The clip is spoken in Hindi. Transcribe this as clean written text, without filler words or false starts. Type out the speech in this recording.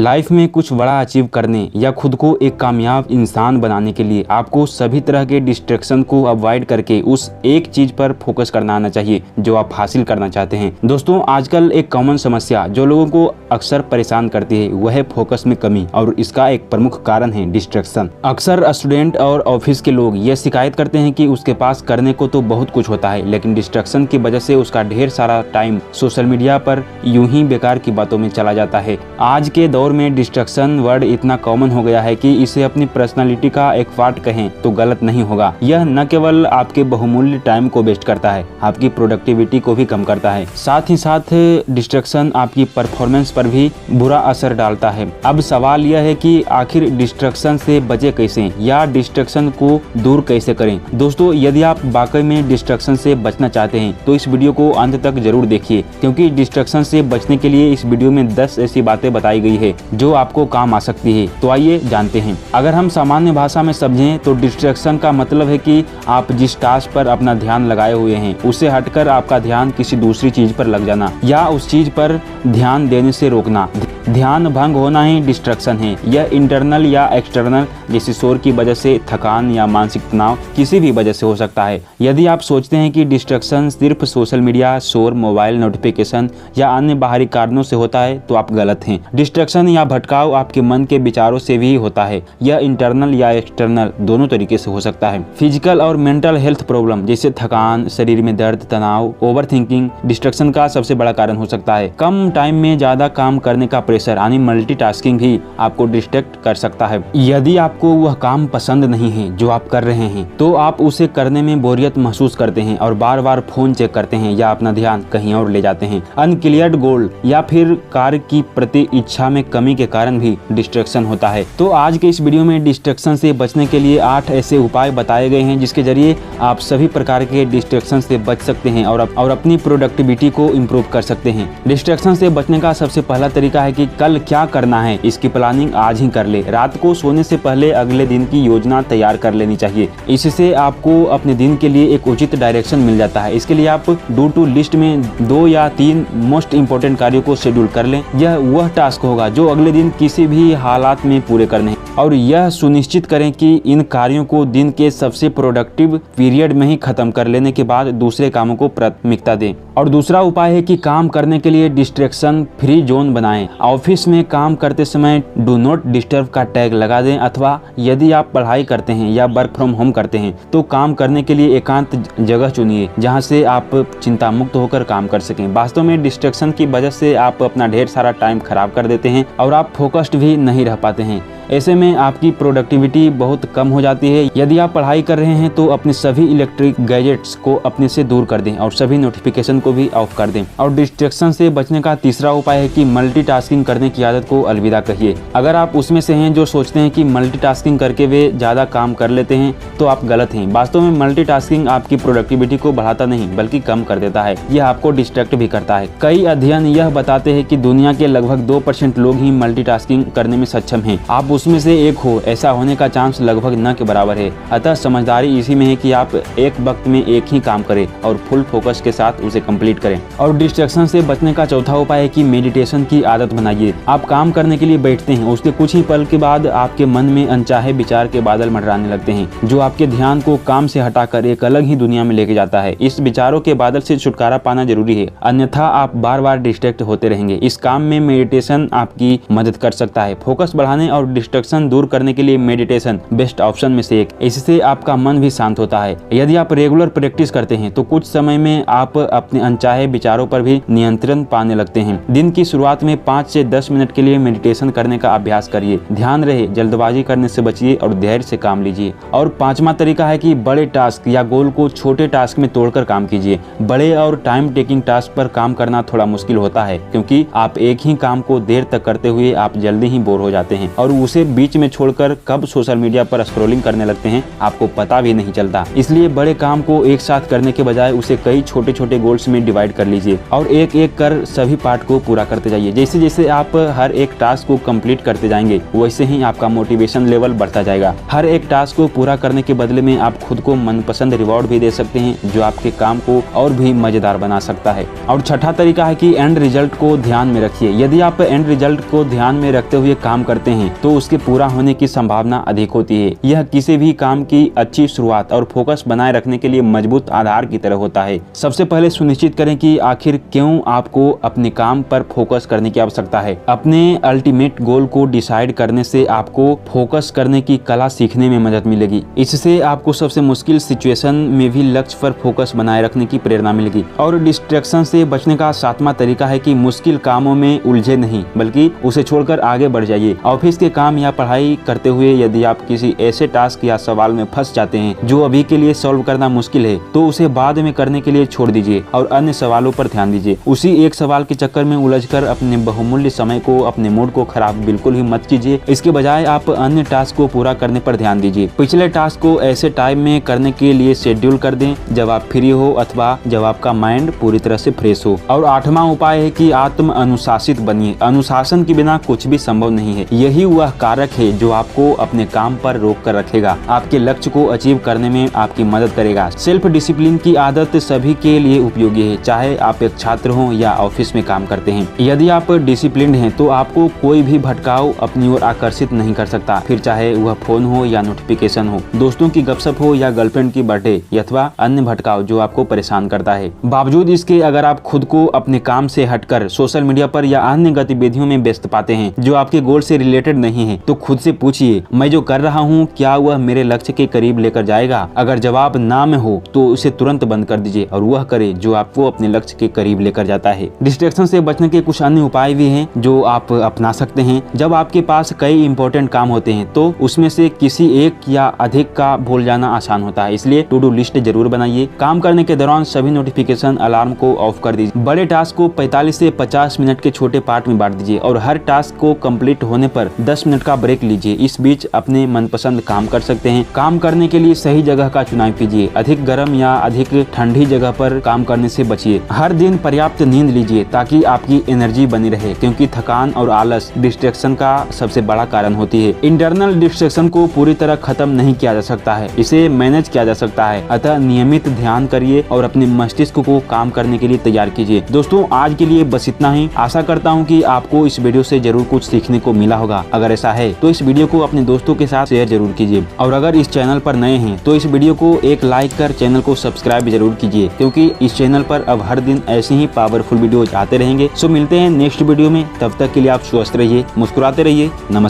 लाइफ में कुछ बड़ा अचीव करने या खुद को एक कामयाब इंसान बनाने के लिए आपको सभी तरह के डिस्ट्रैक्शन को अवॉइड करके उस एक चीज पर फोकस करना आना चाहिए जो आप हासिल करना चाहते हैं। दोस्तों, आजकल एक कॉमन समस्या जो लोगों को अक्सर परेशान करती है वह है फोकस में कमी, और इसका एक प्रमुख कारण है डिस्ट्रैक्शन। अक्सर स्टूडेंट और ऑफिस के लोग यह शिकायत करते हैं कि उसके पास करने को तो बहुत कुछ होता है, लेकिन डिस्ट्रैक्शन की वजह से उसका ढेर सारा टाइम सोशल मीडिया पर यूं ही बेकार की बातों में चला जाता है। आज के दौर में डिस्ट्रैक्शन वर्ड इतना कॉमन हो गया है कि इसे अपनी पर्सनालिटी का एक पार्ट कहें तो गलत नहीं होगा। यह न केवल आपके बहुमूल्य टाइम को वेस्ट करता है, आपकी प्रोडक्टिविटी को भी कम करता है, साथ ही साथ डिस्ट्रैक्शन आपकी परफॉर्मेंस पर भी बुरा असर डालता है। अब सवाल यह है कि आखिर डिस्ट्रैक्शन से बचे कैसे या डिस्ट्रैक्शन को दूर कैसे करें। दोस्तों, यदि आप वाकई में डिस्ट्रैक्शन से बचना चाहते हैं तो इस वीडियो को अंत तक जरूर देखिए, क्योंकि डिस्ट्रैक्शन से बचने के लिए इस वीडियो में 10 ऐसी बातें बताई गई है जो आपको काम आ सकती है। तो आइए जानते हैं। अगर हम सामान्य भाषा में समझें तो डिस्ट्रैक्शन का मतलब है कि आप जिस टास्क पर अपना ध्यान लगाए हुए हैं उसे हटकर आपका ध्यान किसी दूसरी चीज पर लग जाना या उस चीज पर ध्यान देने से रोकना। ध्यान भंग होना ही डिस्ट्रैक्शन है। यह इंटरनल या एक्सटर्नल जैसे शोर की वजह से, थकान या मानसिक तनाव किसी भी वजह से हो सकता है। यदि आप सोचते हैं कि डिस्ट्रैक्शन सिर्फ सोशल मीडिया, शोर, मोबाइल नोटिफिकेशन या अन्य बाहरी कारणों से होता है तो आप गलत हैं। डिस्ट्रैक्शन या भटकाव आपके मन के विचारों से भी होता है। यह इंटरनल या एक्सटर्नल दोनों तरीके से हो सकता है। फिजिकल और मेंटल हेल्थ प्रॉब्लम जैसे थकान, शरीर में दर्द, तनाव, ओवर थिंकिंग डिस्ट्रैक्शन का सबसे बड़ा कारण हो सकता है। कम टाइम में ज्यादा काम करने का प्रेशर यानी मल्टीटास्किंग भी आपको डिस्ट्रैक्ट कर सकता है। यदि आपको वह काम पसंद नहीं है जो आप कर रहे हैं तो आप उसे करने में बोरियत महसूस करते हैं और बार बार फोन चेक करते हैं या अपना ध्यान कहीं और ले जाते हैं। अनक्लियर्ड गोल या फिर कार्य की प्रति इच्छा में कमी के कारण भी डिस्ट्रैक्शन होता है। तो आज के इस वीडियो में डिस्ट्रैक्शन से बचने के लिए 8 ऐसे उपाय बताए गए हैं जिसके जरिए आप सभी प्रकार के डिस्ट्रैक्शन से बच सकते हैं और अपनी प्रोडक्टिविटी को इम्प्रूव कर सकते हैं। डिस्ट्रैक्शन से बचने का सबसे पहला तरीका है कि कल क्या करना है इसकी प्लानिंग आज ही कर ले। रात को सोने से पहले अगले दिन की योजना तैयार कर लेनी चाहिए। इससे आपको अपने दिन के लिए एक उचित डायरेक्शन मिल जाता है। इसके लिए आप डू टू लिस्ट में 2 या 3 मोस्ट इम्पोर्टेंट कार्यों को शेड्यूल कर लें। यह वह टास्क होगा जो अगले दिन किसी भी हालात में पूरे करने हैं, और यह सुनिश्चित करें कि इन कार्यों को दिन के सबसे प्रोडक्टिव पीरियड में ही खत्म कर लेने के बाद दूसरे कामों को प्राथमिकता दें। और दूसरा उपाय है कि काम करने के लिए डिस्ट्रैक्शन फ्री जोन बनाएं। ऑफिस में काम करते समय डू नॉट डिस्टर्ब का टैग लगा दें, अथवा यदि आप पढ़ाई करते हैं या वर्क फ्रॉम होम करते हैं तो काम करने के लिए एकांत जगह चुनिए जहां से आप चिंता मुक्त होकर काम कर सकें। वास्तव में डिस्ट्रैक्शन की वजह से आप अपना ढेर सारा टाइम खराब कर देते हैं और आप फोकस्ड भी नहीं रह पाते हैं। ऐसे में आपकी प्रोडक्टिविटी बहुत कम हो जाती है। यदि आप पढ़ाई कर रहे हैं तो अपने सभी इलेक्ट्रिक गैजेट्स को अपने से दूर कर दें और सभी नोटिफिकेशन को भी ऑफ कर दें। और डिस्ट्रैक्शन से बचने का तीसरा उपाय है कि मल्टीटास्किंग करने की आदत को अलविदा कहिए। अगर आप उसमें से हैं जो सोचते हैं कि मल्टीटास्किंग करके वे ज्यादा काम कर लेते हैं तो आप गलत हैं। वास्तव में मल्टीटास्किंग आपकी प्रोडक्टिविटी को बढ़ाता नहीं बल्कि कम कर देता है। यह आपको डिस्ट्रैक्ट भी करता है। कई अध्ययन यह बताते हैं कि दुनिया के लगभग 2% लोग ही मल्टीटास्किंग करने में सक्षम हैं। आप उसमें से एक हो, ऐसा होने का चांस लगभग न के बराबर है। अतः समझदारी इसी में है कि आप एक वक्त में एक ही काम करें और फुल फोकस के साथ उसे कंप्लीट करें। और डिस्ट्रैक्शन से बचने का चौथा उपाय है कि मेडिटेशन की आदत बनाइए। आप काम करने के लिए बैठते हैं, उसके कुछ ही पल के बाद आपके मन में अनचाहे विचार के बादल मंडराने लगते हैं जो आपके ध्यान को काम से हटाकर एक अलग ही दुनिया में लेके जाता है। इस विचारों के बादल से छुटकारा पाना जरूरी है, अन्यथा आप बार बार डिस्ट्रैक्ट होते रहेंगे। इस काम में मेडिटेशन आपकी मदद कर सकता है। फोकस बढ़ाने और डिस्ट्रैक्शन दूर करने के लिए मेडिटेशन बेस्ट ऑप्शन में से एक। इससे आपका मन भी शांत होता है। यदि आप रेगुलर प्रैक्टिस करते हैं तो कुछ समय में आप अपने अनचाहे विचारों पर भी नियंत्रण पाने लगते हैं। दिन की शुरुआत में 5 से 10 मिनट के लिए मेडिटेशन करने का अभ्यास करिए। ध्यान रहे, जल्दबाजी करने से बचिए और धैर्य से काम लीजिए। और पांचवा तरीका है कि बड़े टास्क या गोल को छोटे टास्क में तोड़कर काम कीजिए। बड़े और टाइम टेकिंग टास्क पर काम करना थोड़ा मुश्किल होता है क्योंकि आप एक ही काम को देर तक करते हुए आप जल्दी ही बोर हो जाते हैं और उसे बीच में छोड़कर कब सोशल मीडिया पर स्क्रॉलिंग करने लगते हैं आपको पता भी नहीं चलता। इसलिए बड़े काम को एक साथ करने के बजाय उसे कई छोटे छोटे गोल्स में डिवाइड कर लीजिए और एक एक कर सभी पार्ट को पूरा करते जाइए। जैसे जैसे आप हर एक टास्क को कंप्लीट करते जाएंगे वैसे ही आपका मोटिवेशन लेवल बढ़ता जाएगा। हर एक टास्क को पूरा करने के बदले में आप खुद को मनपसंद रिवॉर्ड भी दे सकते हैं जो आपके काम को और भी मजेदार बना सकता है। और छठा तरीका है कि एंड रिजल्ट को ध्यान में रखिए। यदि आप एंड रिजल्ट को ध्यान में रखते हुए काम करते हैं तो उसके पूरा होने की संभावना अधिक होती है। यह किसी भी काम की अच्छी शुरुआत और फोकस बनाए रखने के लिए मजबूत आधार की तरह होता है। सबसे पहले सुनिश्चित करें कि आखिर क्यों आपको अपने काम पर फोकस करने की आवश्यकता है। अपने अल्टीमेट गोल को डिसाइड करने से आपको फोकस करने की कला सीखने में मदद मिलेगी। इससे आपको सबसे मुश्किल सिचुएशन में भी लक्ष्य पर फोकस बनाए रखने की प्रेरणा मिलेगी। और डिस्ट्रैक्शन से बचने का सातवां तरीका है कि मुश्किल कामों में उलझे नहीं बल्कि उसे छोड़कर आगे बढ़ जाइए। ऑफिस के काम या पढ़ाई करते हुए यदि आप किसी ऐसे टास्क या सवाल में फंस जाते हैं जो अभी के लिए सॉल्व करना मुश्किल है तो उसे बाद में करने के लिए छोड़ दीजिए और अन्य सवालों पर ध्यान दीजिए। उसी एक सवाल के चक्कर में उलझकर अपने बहुमूल्य समय को, अपने मूड को खराब बिल्कुल ही मत कीजिए। इसके बजाय आप अन्य टास्क को पूरा करने पर ध्यान दीजिए। पिछले टास्क को ऐसे टाइम में करने के लिए शेड्यूल कर दें जब आप फ्री हो अथवा जब आपका माइंड पूरी तरह से फ्रेश हो। और आठवां उपाय है कि आत्म अनुशासित बनिए। अनुशासन के बिना कुछ भी संभव नहीं है। यही वह कारक है जो आपको अपने काम पर रोक कर रखेगा, आपके लक्ष्य को अचीव करने में आपकी मदद करेगा। सेल्फ डिसिप्लिन की आदत सभी के लिए उपयोगी है, चाहे आप एक छात्र हो या ऑफिस में काम करते हैं। यदि आप डिसिप्लिन्ड हैं तो आपको कोई भी भटकाव अपनी ओर आकर्षित नहीं कर सकता, फिर चाहे वह फोन हो या नोटिफिकेशन हो, दोस्तों की गपशप हो या गर्लफ्रेंड की बर्थडे अथवा अन्य भटकाव जो आपको परेशान करता है। बावजूद इसके अगर आप खुद को अपने काम से हटकर सोशल मीडिया पर या अन्य गतिविधियों में व्यस्त पाते हैं जो आपके गोल से रिलेटेड नहीं है तो खुद से पूछिए, मैं जो कर रहा हूँ क्या वह मेरे लक्ष्य के करीब लेकर जाएगा? अगर जवाब ना में हो तो उसे तुरंत बंद कर दीजिए और वह करे जो आपको अपने लक्ष्य के करीब लेकर जाता है। डिस्ट्रैक्शन से बचने के कुछ अन्य उपाय भी हैं जो आप अपना सकते हैं। जब आपके पास कई इंपॉर्टेंट काम होते हैं तो उसमें से किसी एक या अधिक का भूल जाना आसान होता है, इसलिए टू डू लिस्ट जरूर बनाइए। काम करने के दौरान सभी नोटिफिकेशन अलार्म को ऑफ कर दीजिए। बड़े टास्क को 45 से 50 मिनट के छोटे पार्ट में बांट दीजिए और हर टास्क को कंप्लीट होने पर 10 मिनट का ब्रेक लीजिए। इस बीच अपने मनपसंद काम कर सकते हैं। काम करने के लिए सही जगह का चुनाव कीजिए। अधिक गर्म या अधिक ठंडी जगह पर काम करने से बचिए। हर दिन पर्याप्त नींद लीजिए ताकि आपकी एनर्जी बनी रहे, क्योंकि थकान और आलस डिस्ट्रैक्शन का सबसे बड़ा कारण होती है। इंटरनल डिस्ट्रैक्शन को पूरी तरह खत्म नहीं किया जा सकता है, इसे मैनेज किया जा सकता है। अतः नियमित ध्यान करिए और अपने मस्तिष्क को काम करने के लिए तैयार कीजिए। दोस्तों आज के लिए बस इतना ही। आशा करता हूँ कि आपको इस वीडियो से जरूर कुछ सीखने को मिला होगा। अगर ऐसा है तो इस वीडियो को अपने दोस्तों के साथ शेयर जरूर कीजिए और अगर इस चैनल पर नए हैं तो इस वीडियो को एक लाइक कर चैनल को सब्सक्राइब जरूर कीजिए, क्योंकि इस चैनल पर अब हर दिन ऐसे ही पावरफुल वीडियोज आते रहेंगे। सो मिलते हैं नेक्स्ट वीडियो में, तब तक के लिए आप स्वस्थ रहिए, मुस्कुराते रहिए। नमस्कार।